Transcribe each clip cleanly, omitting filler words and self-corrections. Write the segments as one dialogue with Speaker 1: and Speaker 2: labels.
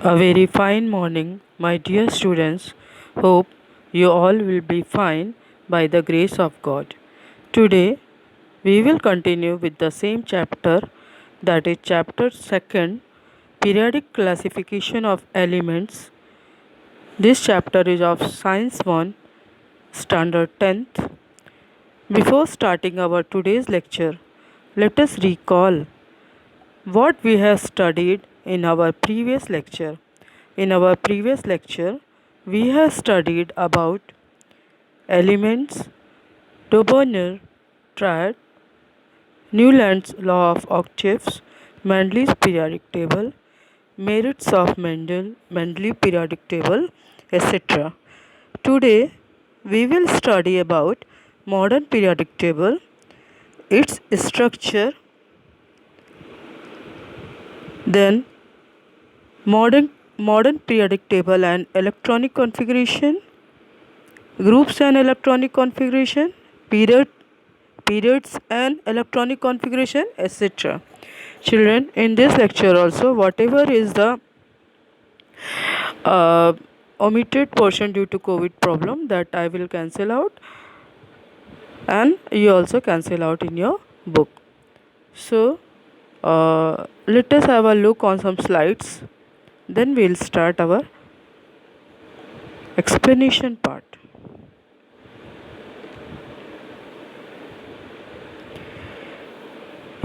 Speaker 1: A very fine morning, my dear students. Hope you all will be fine by the grace of God. Today, we will continue with the same chapter, that is, chapter 2, Periodic Classification of Elements. This chapter is of Science 1, Standard 10th. Before starting our today's lecture, let us recall what we have studied in our previous lecture. In our previous lecture, we have studied about elements, Dobonner triad, Newland's law of octaves, Mendele's periodic table, merits of Mendele's periodic table, etc. Today, we will study about modern periodic table, its structure, then modern periodic table and electronic configuration, groups and electronic configuration, periods and electronic configuration, etc. Children, in this lecture also, whatever is the uh, omitted portion due to COVID problem, that I will cancel out, and you also cancel out in your book. So let us have a look on some slides, then we'll start our explanation part.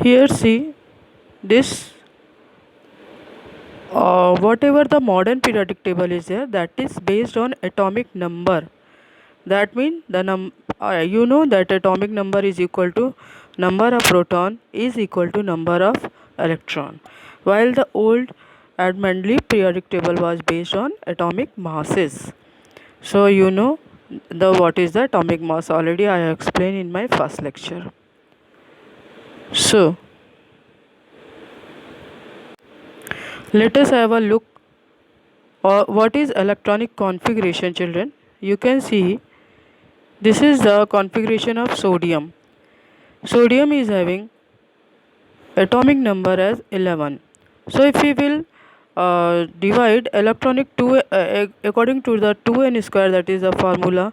Speaker 1: Here see this, whatever the modern periodic table is there, that is based on atomic number. That means you know that atomic number is equal to number of proton is equal to number of electron, while the old Mendeleev periodic table was based on atomic masses. So you know the what is the atomic mass, already I have explained in my first lecture. So let us have a look what is electronic configuration, children. You can see this is the configuration of sodium. Sodium is having atomic number as 11. So if we will divide electronic 2 according to the 2n square, that is the formula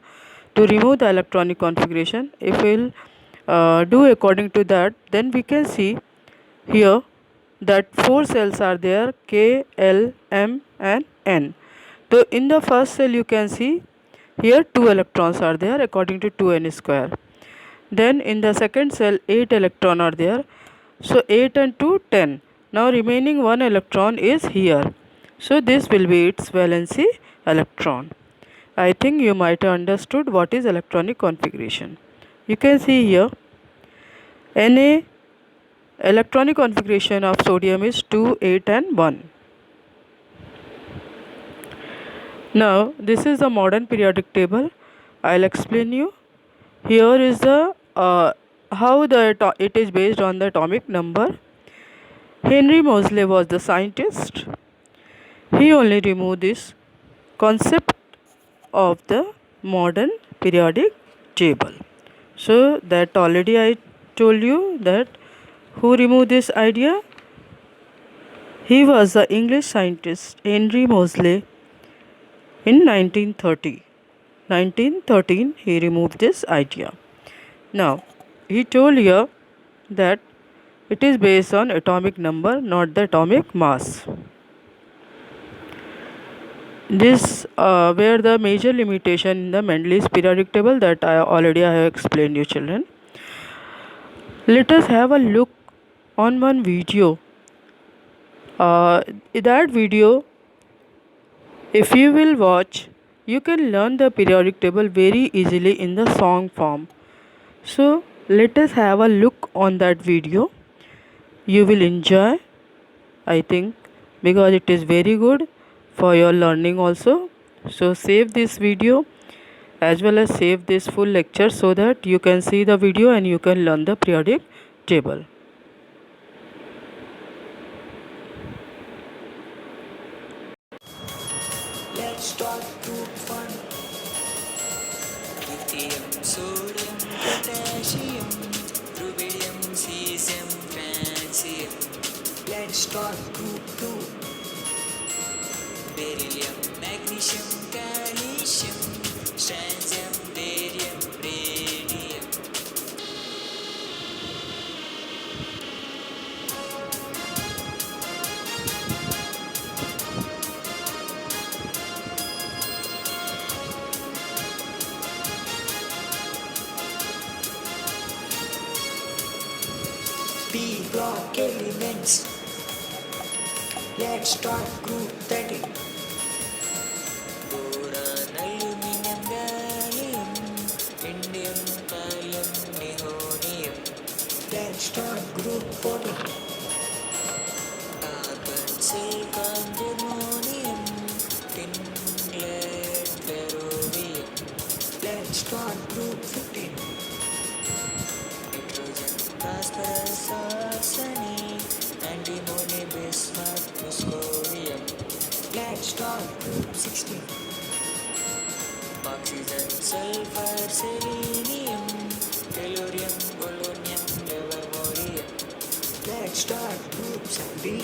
Speaker 1: to remove the electronic configuration. If we will do according to that, then we can see here that 4 cells are there, K, L, M and N. So in the first cell you can see here 2 electrons are there according to 2n square. Then in the second cell 8 electrons are there. So 8 and 2, 10. Now remaining 1 electron is here. So this will be its valency electron. I think you might have understood what is electronic configuration. You can see here Na electronic configuration of sodium is 2, 8 and 1. Now this is the modern periodic table. I'll explain you. Here is the how it is based on the atomic number. Henry Moseley was the scientist. He only removed this concept of the modern periodic table. So that already I told you that who removed this idea. He was the English scientist Henry Moseley in 1930. 1913 he removed this idea. Now he told here that it is based on atomic number, not the atomic mass. This were the major limitation in the Mendeleev's periodic table that I have explained you, children. Let us have a look on one video. That video, if you will watch, you can learn the periodic table very easily in the song form. So let us have a look on that video. You will enjoy, I think, because it is very good for your learning also. So save this video as well as save this full lecture so that you can see the video and you can learn the periodic table.
Speaker 2: Let's start group fun. Lithium, sodium, potassium, rubidium, cesium, francium. Let's start group 2. beryllium, magnesium, calcium, strontium, barium, radium. B block elements. Let's start group 13. Boron, aluminum, gallium, indium, thallium, nihonium. Let's start group 14. Carbon, silicon, germanium, tin, lead, ferrovium. Let's start group 15. Nitrogen, phosphorus, arsenic, antimony, bismuth, muscovine. Let's start group 16. Oxygen, sulfur, selenium, tellurium, polonium, livermorium. Let's start group 17.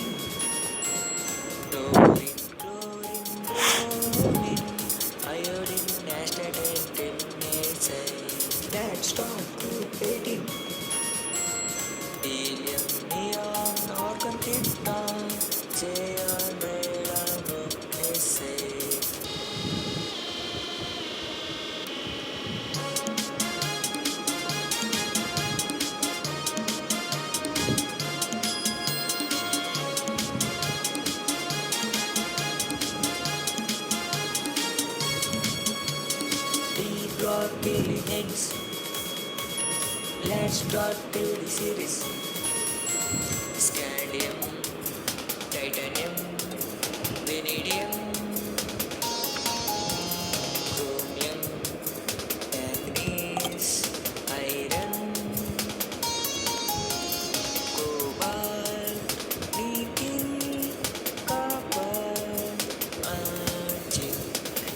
Speaker 2: Chlorine, chlorine, bromine, iodine, astatine, tin, acid. Let's start group 18. Helium, neon, argon, krypton, xenon, radon, acid. D block elements. Let's start the series. Scandium, titanium, vanadium, chromium, manganese, iron, cobalt, nickel, copper, argent.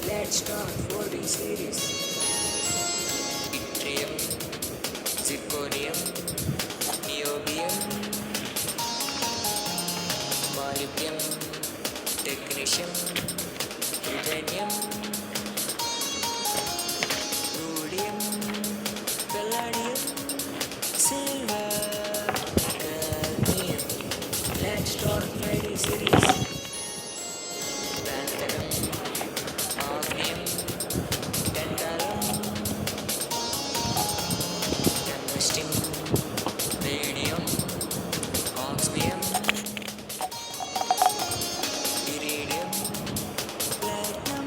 Speaker 2: Let's start for the series. Yttrium, zirconium, niobium, molybdenum, technetium, titanium, rhodium, palladium, silver, cadmium. Let's start Friday series. Lanthanum, osmium, tantalum, tungsten, radium, osmium, iridium, platinum,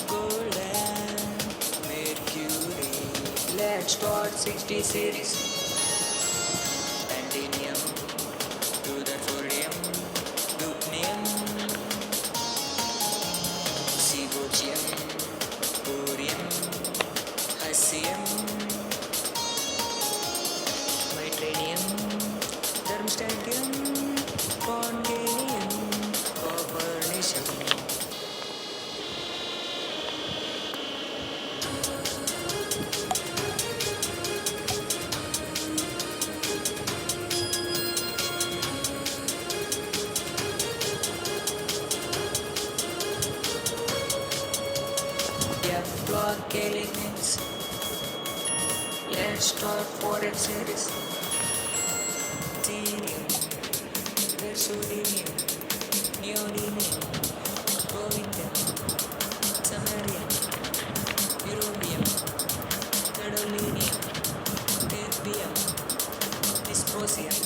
Speaker 2: gold and mercury. Let's start 60 series. Platinum, rutherfordium, lutetium, zirconium, borium, hassium, Mitranium, Darmstadtium, Cornelium, Copernicium. F block elements. Let's start for a series. Xenium, Versodinium, Neodymium, Promethium, Samarium, Europium, Gadolinium, Terbium, Dysprosium,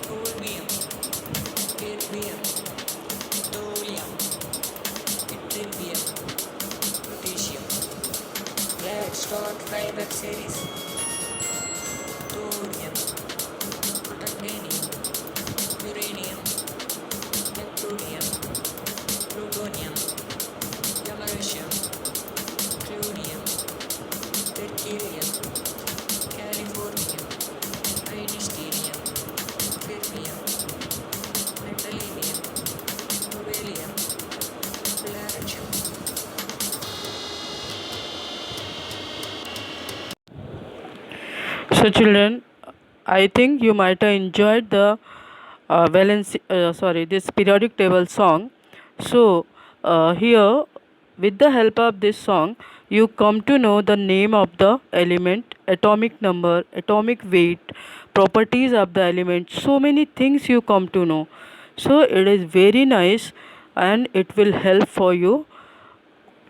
Speaker 2: Holmium, Terbium, Thorium, Yttrium, Lutetium. Let's start 5 series. Thorium, Titanium, uranium, neptunium, plutonium, yammericium, plutonium, berkelium, californium, einsteinium, fermium, metallium, nobelium, palladium.
Speaker 1: So, children, I think you might have enjoyed the this periodic table song. So, here, with the help of this song, you come to know the name of the element, atomic number, atomic weight, properties of the element, so many things you come to know. So, it is very nice and it will help for you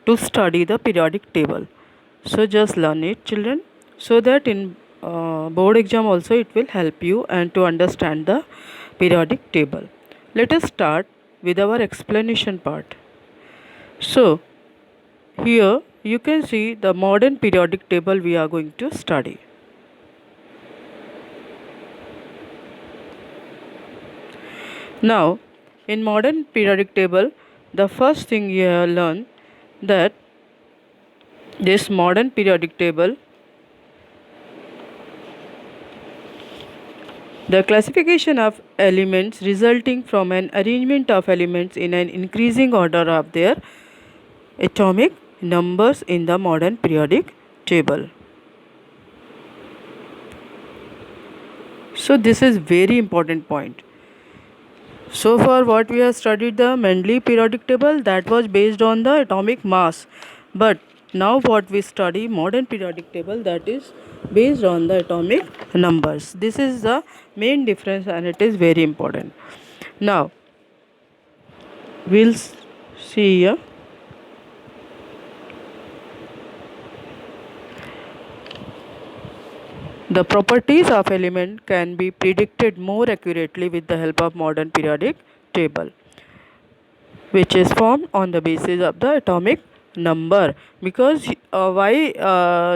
Speaker 1: to study the periodic table. So, just learn it, children, so that in board exam also it will help you and to understand the periodic table. Let us start with our explanation part. So, here you can see the modern periodic table we are going to study. Now, in modern periodic table, the first thing you have learned that this modern periodic table, the classification of elements resulting from an arrangement of elements in an increasing order of their atomic numbers in the modern periodic table. So this is very important point. So far what we have studied the Mendeleev periodic table, that was based on the atomic mass, but now what we study modern periodic table, that is based on the atomic numbers. This is the main difference and it is very important. Now we'll see here. The properties of element can be predicted more accurately with the help of modern periodic table, which is formed on the basis of the atomic number. Because why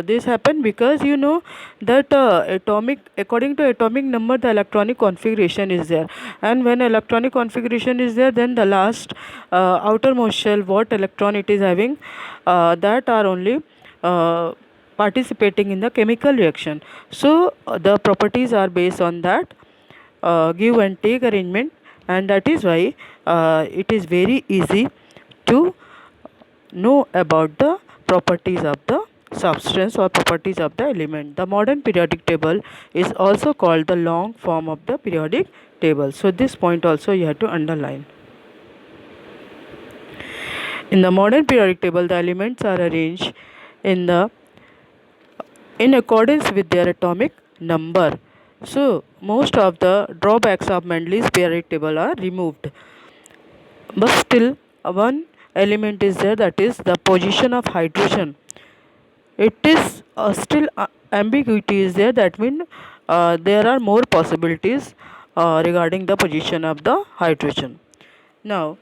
Speaker 1: this happened, because you know that atomic, according to atomic number, the electronic configuration is there, and when electronic configuration is there, then the last outermost shell what electron it is having, that are only participating in the chemical reaction. So the properties are based on that give and take arrangement, and that is why it is very easy to know about the properties of the substance or properties of the element. The modern periodic table is also called the long form of the periodic table. So this point also you have to underline. In the modern periodic table, the elements are arranged in accordance with their atomic number. So most of the drawbacks of Mendeleev's periodic table are removed, but still one element is there, that is the position of hydrogen. It is still ambiguity is there, that means there are more possibilities regarding the position of the hydrogen. Now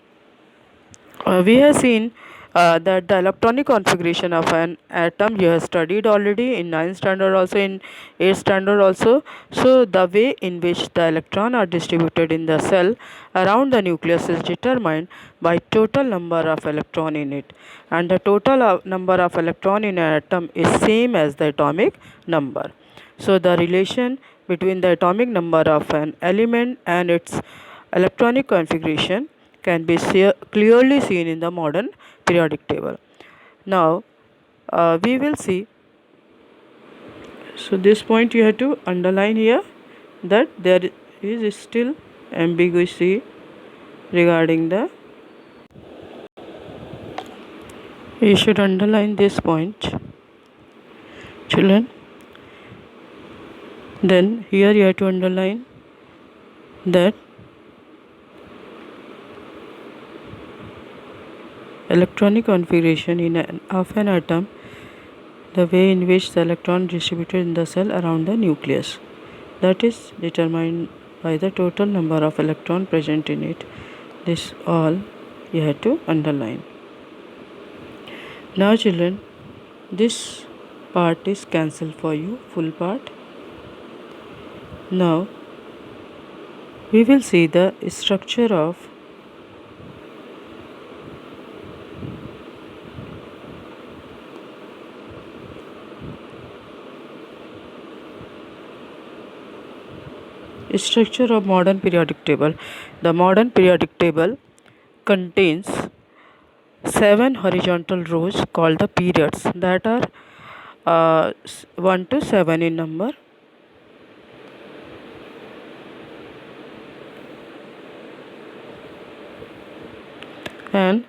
Speaker 1: we have seen that the electronic configuration of an atom you have studied already in 9th standard, also in 8th standard also. So the way in which the electrons are distributed in the cell around the nucleus is determined by total number of electron in it, and the total number of electron in an atom is same as the atomic number. So the relation between the atomic number of an element and its electronic configuration can be clearly seen in the modern periodic table. Now we will see. So this point you have to underline here, that there is still ambiguity regarding the. You should underline this point, children. Then here you have to underline that electronic configuration of an atom, the way in which the electron distributed in the cell around the nucleus, that is determined by the total number of electron present in it. This all you have to underline. Now children, this part is cancelled for you, full part. Now we will see the structure of modern periodic table. The modern periodic table contains 7 horizontal rows called the periods, that are 1 to 7 in number. and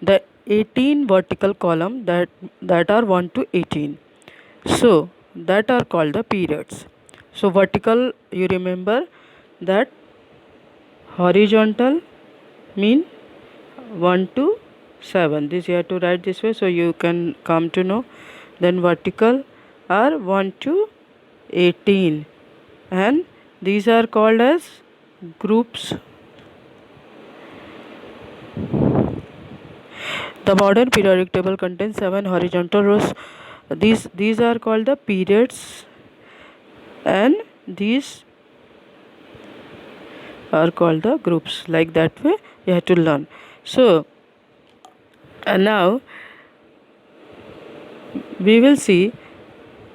Speaker 1: the 18 vertical column that are 1 to 18. So that are called the periods. So vertical, you remember that horizontal mean 1 to 7. This you have to write this way so you can come to know. Then vertical are 1 to 18, and these are called as groups. The modern periodic table contains 7 horizontal rows. These are called the periods, and these are called the groups. Like that way you have to learn. So now we will see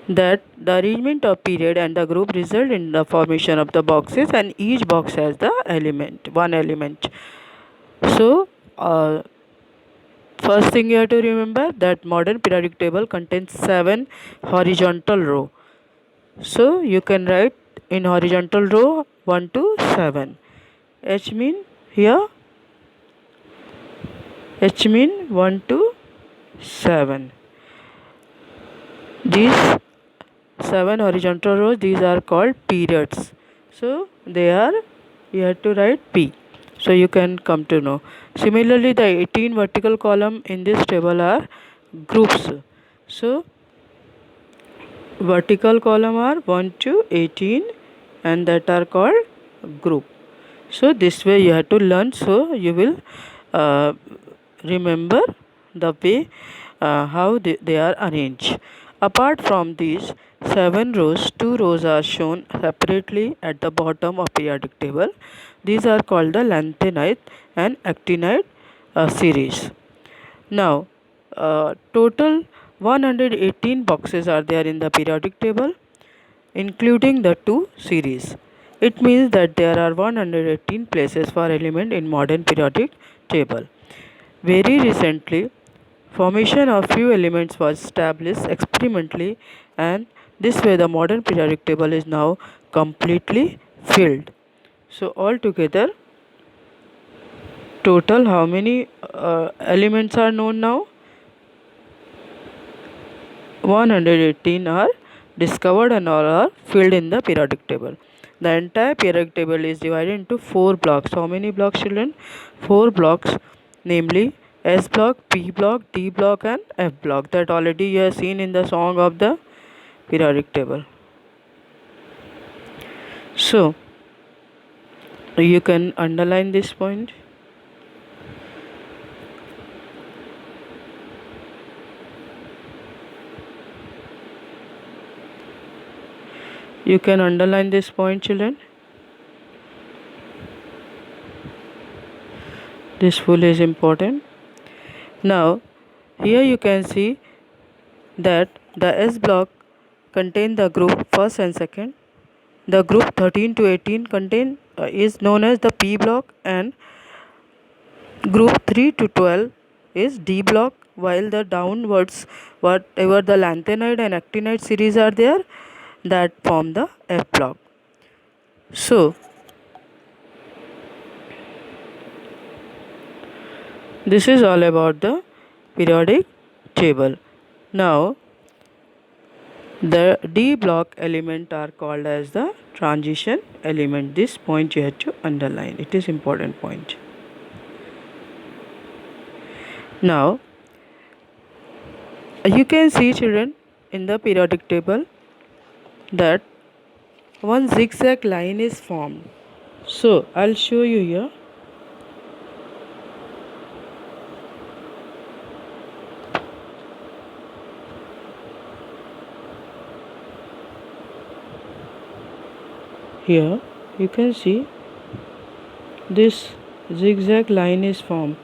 Speaker 1: that the arrangement of period and the group result in the formation of the boxes, and each box has the one element. So first thing you have to remember that modern periodic table contains 7 horizontal row. So you can write in horizontal row 1 to 7. H mean here, H mean 1 to 7. These 7 horizontal rows, these are called periods. So they are, you have to write P. So you can come to know. Similarly, the 18 vertical column in this table are groups. So vertical column are 1 to 18, and that are called group. So this way you have to learn, so you will uh, remember the way how they are arranged. Apart from these 7 rows, 2 rows are shown separately at the bottom of periodic table. These are called the lanthanide and actinide series. Now, total 118 boxes are there in the periodic table, including the two series. It means that there are 118 places for element in modern periodic table. Very recently, formation of few elements was established experimentally, and this way the modern periodic table is now completely filled. So altogether, total how many elements are known now? 118 are discovered and all are filled in the periodic table. The entire periodic table is divided into 4 blocks. How many blocks, children? 4 blocks, namely S block, P block, D block, and F block. That already you have seen in the song of the periodic table. So you can underline this point. You can underline this point, children. This full is important. Now, here you can see that the S block contain the group first and second. The group 13 to 18 contain is known as the P block, and group 3 to 12 is D block, while the downwards whatever the lanthanide and actinide series are there, that form the F block. So this is all about the periodic table. Now the D block element are called as the transition element. This point you have to underline. It is important point. Now you can see, children, in the periodic table that one zigzag line is formed. So I'll show you here. Here you can see this zigzag line is formed.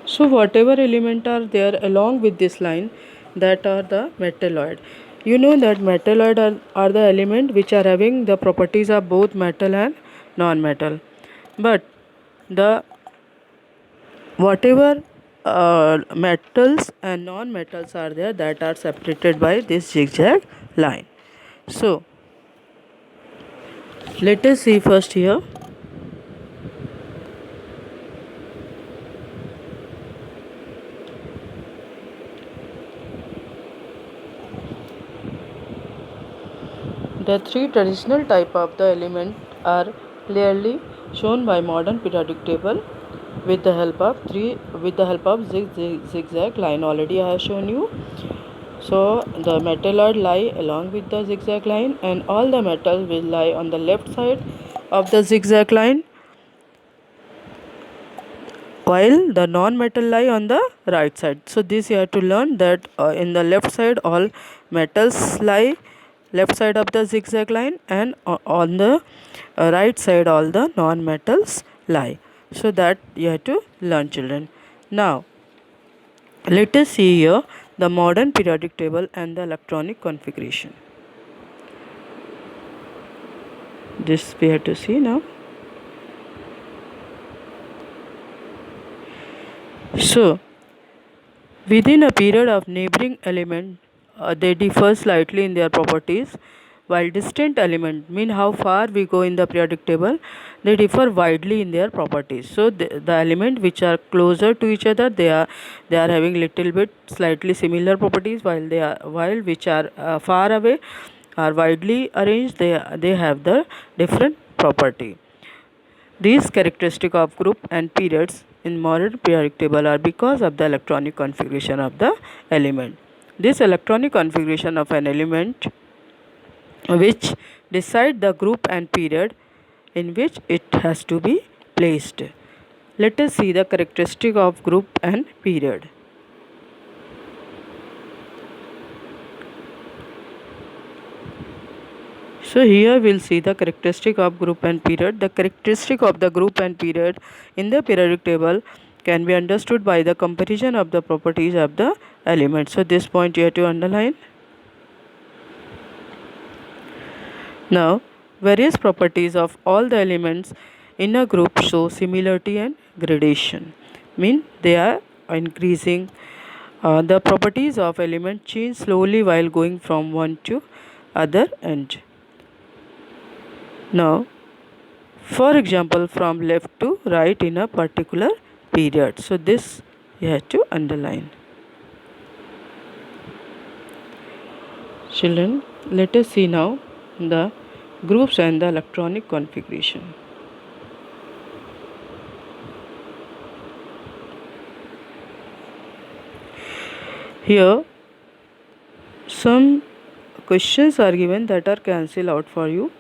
Speaker 1: So whatever element are there along with this line, that are the metalloid. You know that metalloid are the element which are having the properties of both metal and non-metal. But the whatever metals and non-metals are there, that are separated by this zigzag line. So let us see first here. The three traditional type of the element are clearly shown by modern periodic table with the help of zigzag line. Already I have shown you. So the metalloid lie along with the zigzag line, and all the metals will lie on the left side of the zigzag line, while the non-metal lie on the right side. So this you have to learn that in the left side all metals lie left side of the zigzag line, and on the right side all the non-metals lie. So that you have to learn, children. Now let us see here the modern periodic table and the electronic configuration. This we have to see now. So within a period of neighboring element, they differ slightly in their properties, while distant element mean how far we go in the periodic table, they differ widely in their properties. So the element which are closer to each other, they are having little bit slightly similar properties, while which are far away are widely arranged, they have the different property. These characteristics of group and periods in modern periodic table are because of the electronic configuration of the element. This electronic configuration of an element which decide the group and period in which it has to be placed. Let us see the characteristic of group and period. So here we'll see the characteristic of group and period. The characteristic of the group and period in the periodic table can be understood by the comparison of the properties of the element. So this point you have to underline. Now various properties of all the elements in a group show similarity and gradation. Mean they are increasing. The properties of element change slowly while going from one to other end. Now, for example, from left to right in a particular period. So this you have to underline. Children, let us see now the groups and the electronic configuration. Here some questions are given that are cancelled out for you.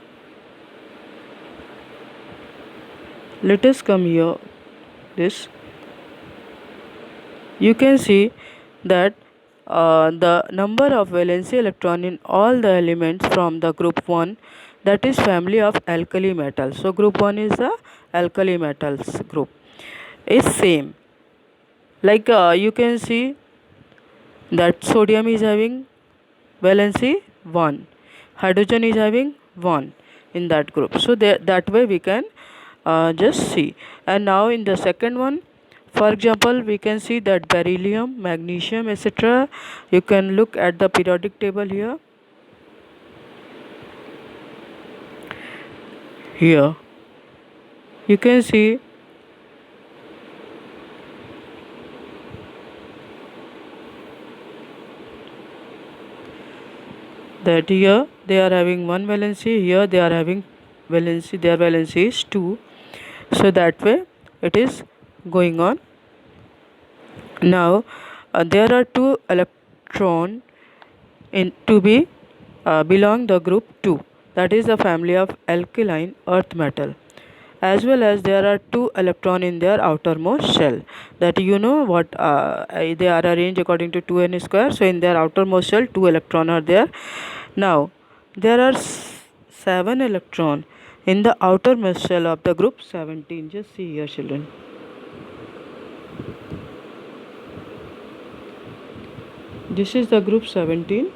Speaker 1: Let us come here. This you can see that the number of valency electron in all the elements from the group 1, that is family of alkali metals. So group 1 is the alkali metals group, is same. Like you can see that sodium is having valency 1, hydrogen is having 1 in that group. So that way we can just see. And now in the second one, for example, we can see that beryllium, magnesium, etc. You can look at the periodic table here. Here you can see that here they are having one valency, here they are having valency, their valency is 2. So that way it is going on. Now there are 2 electron in to be belong the group 2, that is the family of alkaline earth metal, as well as there are 2 electron in their outermost shell, that you know what they are arranged according to 2n square. So in their outermost shell 2 electron are there. Now there are 7 electron in the outermost shell of the group 17. Just see here, children. This is the group 17.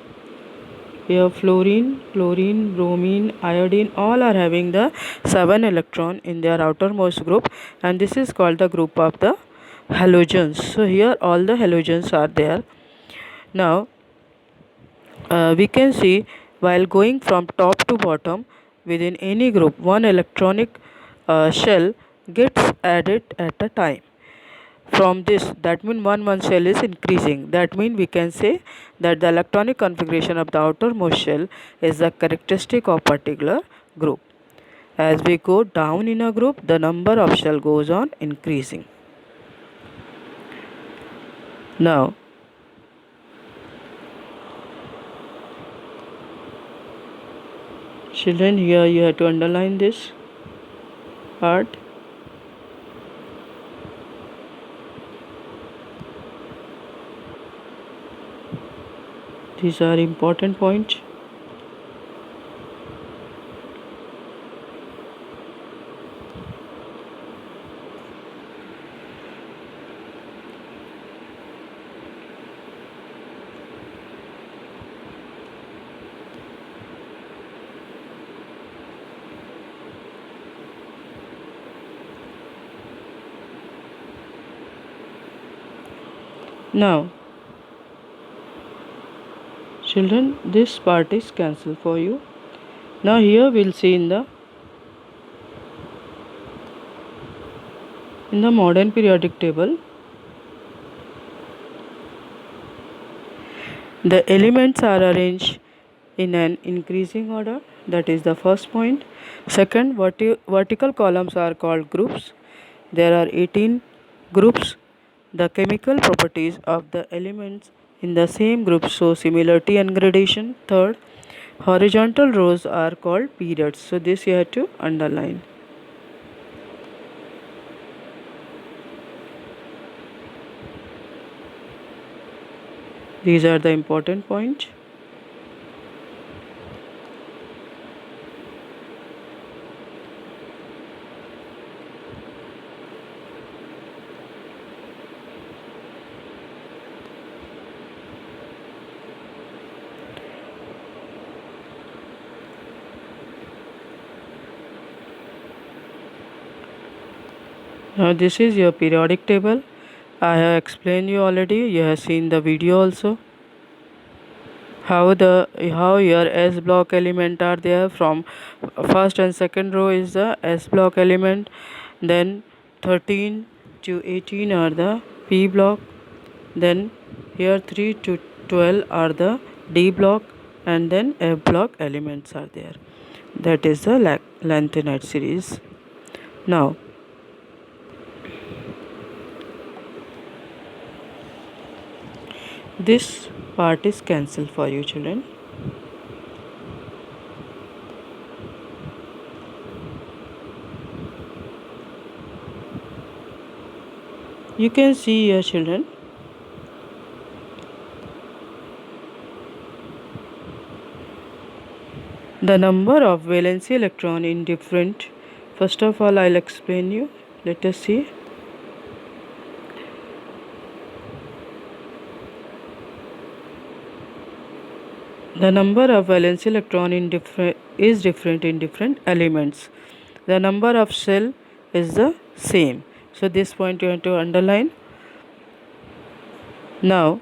Speaker 1: Here fluorine, chlorine, bromine, iodine, all are having the 7 electron in their outermost group, and this is called the group of the halogens. So here all the halogens are there. Now we can see while going from top to bottom within any group, one electronic shell gets added at a time. from this, that means one shell is increasing. That means we can say that the electronic configuration of the outermost shell is the characteristic of particular group. As we go down in a group, the number of shell goes on increasing. Now, children, here you have to underline this part. These are important points. Now, children, this part is cancelled for you. Now here we'll see in the modern periodic table, the elements are arranged in an increasing order. That is the first point. Second, vertical columns are called groups. There are 18 groups. The chemical properties of the elements in the same group show similarity and gradation. Third, horizontal rows are called periods. So this you have to underline. These are the important points. Now this is your periodic table. I have explained you already. You have seen the video also. How your S block element are there. From first and second row is the S block element. Then 13 to 18 are the P block. Then here 3 to 12 are the D block, and then F block elements are there. That is the lanthanide series. Now, this part is cancelled for you, children. You can see here, children, the number of valency electron in different. First of all, I'll explain you. Let us see. The number of valence electron is different in different elements. The number of shell is the same. So this point you have to underline. Now,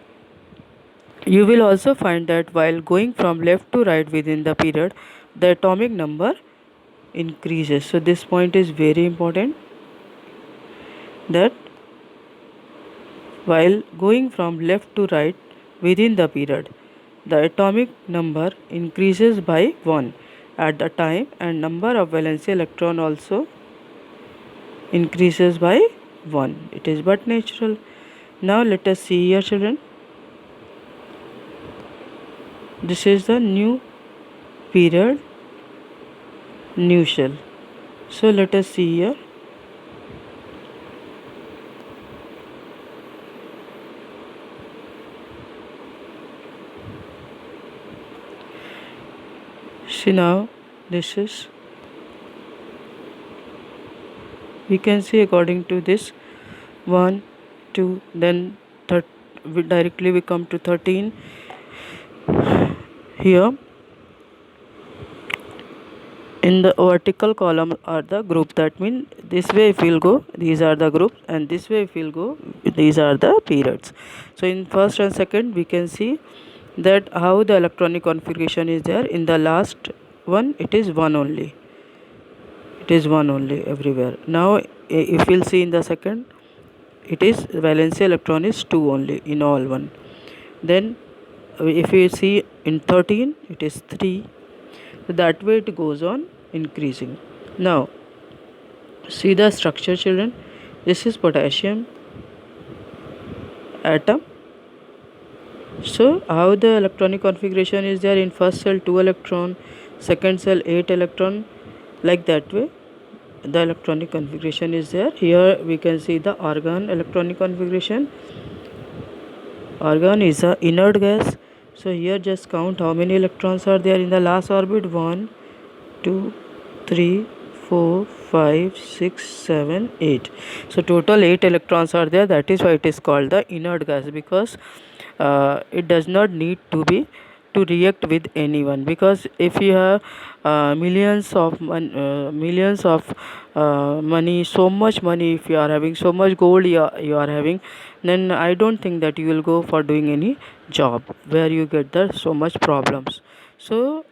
Speaker 1: you will also find that while going from left to right within the period, the atomic number increases. So this point is very important, that while going from left to right within the period, the atomic number increases by 1 at the time, and number of valence electron also increases by 1. It is but natural. Now let us see here, children. This is the new period, new shell. So let us see here. See now, this is, we can see according to this 1, 2, then directly we come to 13. Here in the vertical column are the group. That means this way if we'll go, these are the groups, and this way if we'll go, these are the periods. So in first and second we can see that how the electronic configuration is there. In the last one it is 1 only. It is 1 only everywhere. Now if we'll see in the second, it is valency electron is 2 only in all one. Then if you see in 13 it is 3. So that way it goes on increasing. Now see the structure, children. This is potassium atom. So how the electronic configuration is there? In first cell 2 electron, second cell 8 electron, like that way the electronic configuration is there. Here we can see the argon electronic configuration. Argon is a inert gas. So here just count how many electrons are there in the last orbit. 1 2 3 4 5 6 7 8. So total 8 electrons are there. That is why it is called the inert gas, because it does not need to be to react with anyone. Because if you have millions of money, so much money, if you are having so much gold you are having, then I don't think that you will go for doing any job where you get the so much problems. So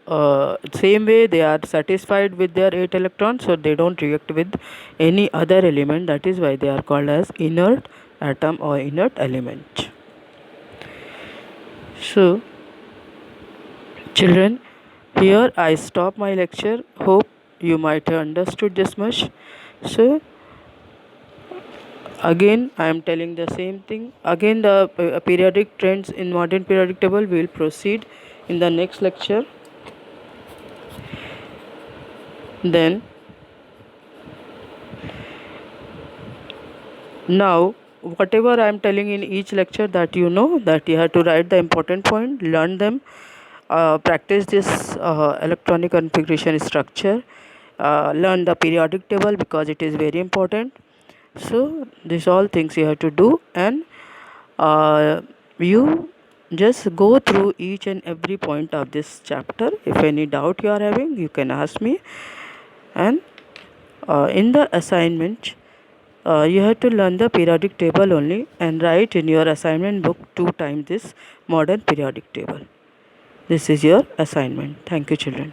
Speaker 1: same way they are satisfied with their 8 electrons, so they don't react with any other element. That is why they are called as inert atom or inert element. So children, here I stop my lecture. Hope you might have understood this much. So again I am telling the same thing. Again the periodic trends in modern periodic table we will proceed in the next lecture. Then now whatever I am telling in each lecture, that you know, that you have to write the important point, learn them, practice this electronic configuration structure, learn the periodic table because it is very important. So these all things you have to do, and you just go through each and every point of this chapter. If any doubt you are having, you can ask me. And in the assignment you have to learn the periodic table only and write in your assignment book 2 times this modern periodic table. This is your assignment. Thank you, children.